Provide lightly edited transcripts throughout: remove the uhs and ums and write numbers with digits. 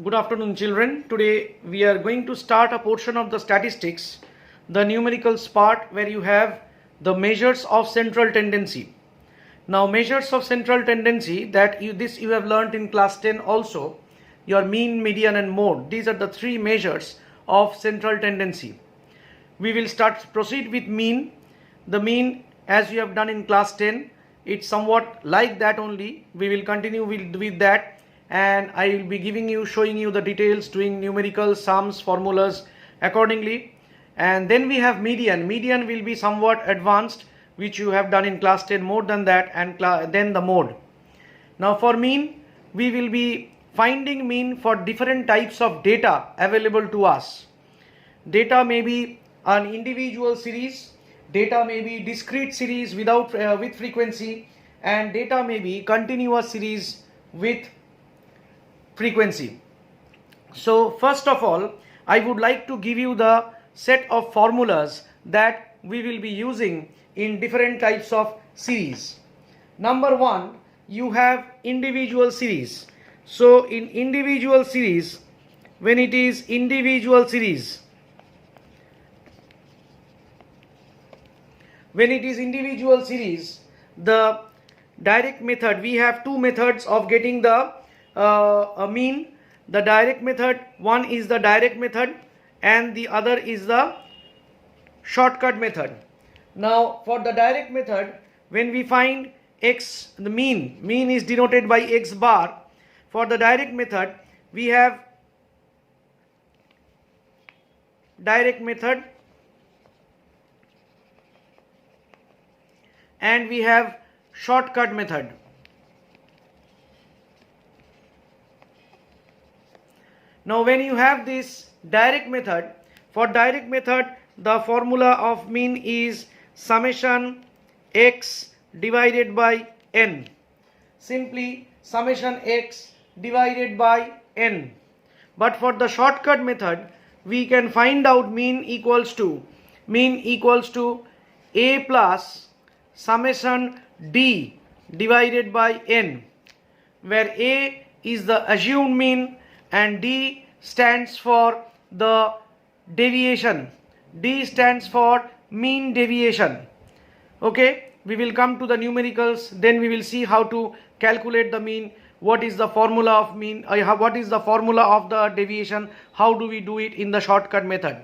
Good afternoon, children. Today we are going to start a portion of the statistics, the numericals part, where you have the measures of central tendency. Now, measures of central tendency that you have learnt in class 10 also. Your mean, median and mode. These are the three measures of central tendency. We will proceed with mean. The mean, as you have done in class 10, it's somewhat like that only. We will continue with that. And I will be showing you the details, doing numerical sums, formulas accordingly. And then we have median. Median will be somewhat advanced, which you have done in class 10, more than that, and then the mode. Now for mean, we will be finding mean for different types of data available to us. Data may be an individual series, data may be discrete series with frequency, and data may be continuous series with frequency. So first of all, I would like to give you the set of formulas that we will be using in different types of series. Number one, you have individual series. So in individual series, when it is individual series, the direct method, we have two methods of getting the mean. The direct method, one is the direct method and the other is the shortcut method. Now for the direct method, when we find x, the mean is denoted by x bar. For the direct method, we have direct method and we have shortcut method. Now when you have this direct method, for direct method the formula of mean is summation x divided by n. Simply summation x divided by n. But for the shortcut method, we can find out mean equals to a plus summation d divided by n, where a is the assumed mean and d stands for the deviation. D stands for mean deviation. Okay, we will come to the numericals, then we will see how to calculate the mean, what is the formula of mean, what is the formula of the deviation, how do we do it in the shortcut method.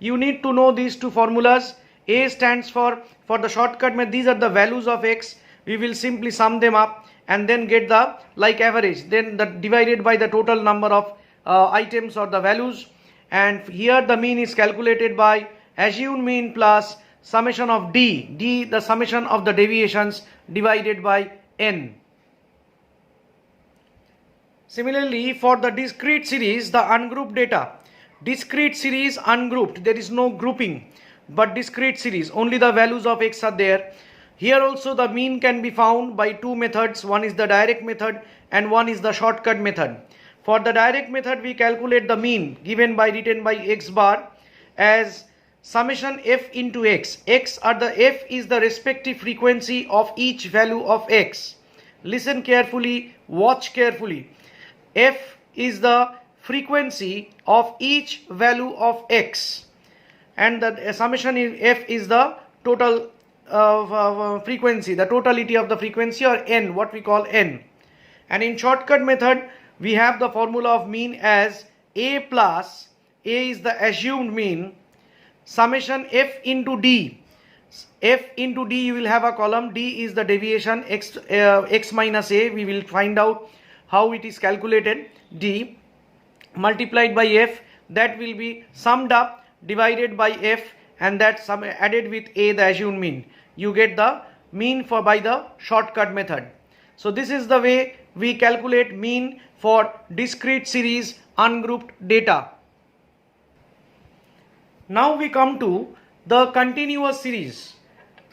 You need to know these two formulas. A stands for the shortcut method, these are the values of x. We will simply sum them up and then get the like average, then the divided by the total number of items or the values. And here the mean is calculated by assumed mean plus summation of d, the summation of the deviations divided by n. Similarly, for the discrete series, the ungrouped data, discrete series ungrouped, there is no grouping, but discrete series, only the values of x are there. Here also the mean can be found by two methods, one is the direct method and one is the shortcut method. For the direct method, we calculate the mean written by x bar as summation f into x. F is the respective frequency of each value of x. Listen carefully, watch carefully. F is the frequency of each value of x, and the summation is f is the total frequency, the totality of the frequency, or n, what we call n. And in shortcut method, we have the formula of mean as a plus, a is the assumed mean, summation f into d. F into d, you will have a column, d is the deviation, x minus a, we will find out how it is calculated, d multiplied by f, that will be summed up divided by f, and that sum added with a, the assumed mean. You get the mean by the shortcut method. So this is the way we calculate mean for discrete series ungrouped data. Now we come to the continuous series.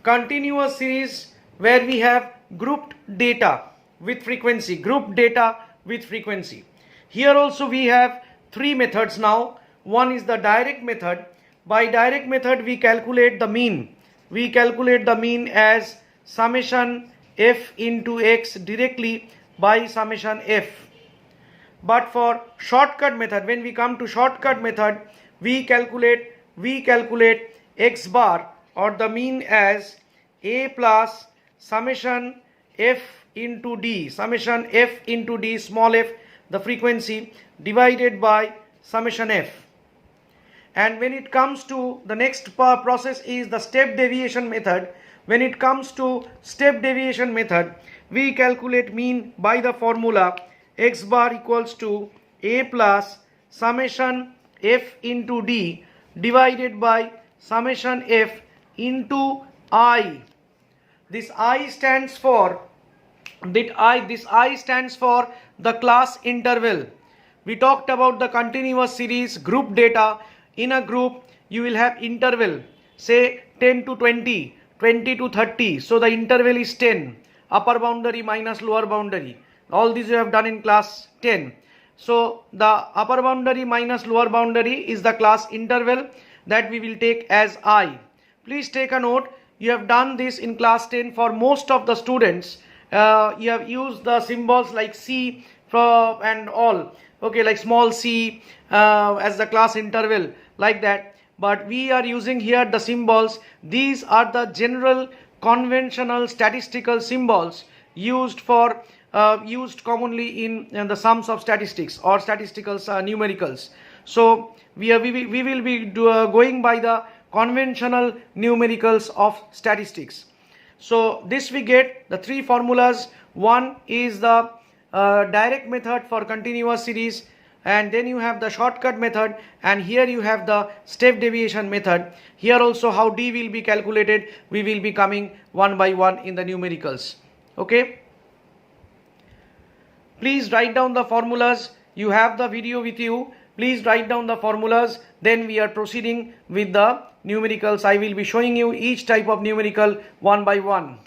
Continuous series where we have grouped data with frequency, grouped data with frequency. Here also we have three methods now. One is the direct method. By direct method we calculate the mean. We calculate the mean as summation f into x directly by summation f. But for shortcut method, when we come to shortcut method, we calculate x bar or the mean as a plus summation f into d, summation f into d, small f the frequency, divided by summation f. And when it comes to the next process is the step deviation method. When it comes to step deviation method, we calculate mean by the formula x bar equals to a plus summation f into d divided by summation f into I. This I stands for the class interval. We talked about the continuous series group data. In a group you will have interval, say 10 to 20, 20 to 30. So the interval is 10, upper boundary minus lower boundary. All these you have done in class 10. So the upper boundary minus lower boundary is the class interval that we will take as I. Please take a note. You have done this in class 10 for most of the students. You have used the symbols like C and all, okay, like small c as the class interval, like that. But we are using here the symbols. These are the general conventional statistical symbols used commonly in the sums of statistics or statistical numericals. So we will be going by the conventional numericals of statistics. So this we get the three formulas. One is the direct method for continuous series, and then you have the shortcut method, and here you have the step deviation method. Here also how d will be calculated, we will be coming one by one in the numericals. Okay, please write down the formulas. You have the video with you. Please write down the formulas. Then we are proceeding with the numericals. I will be showing you each type of numerical one by one.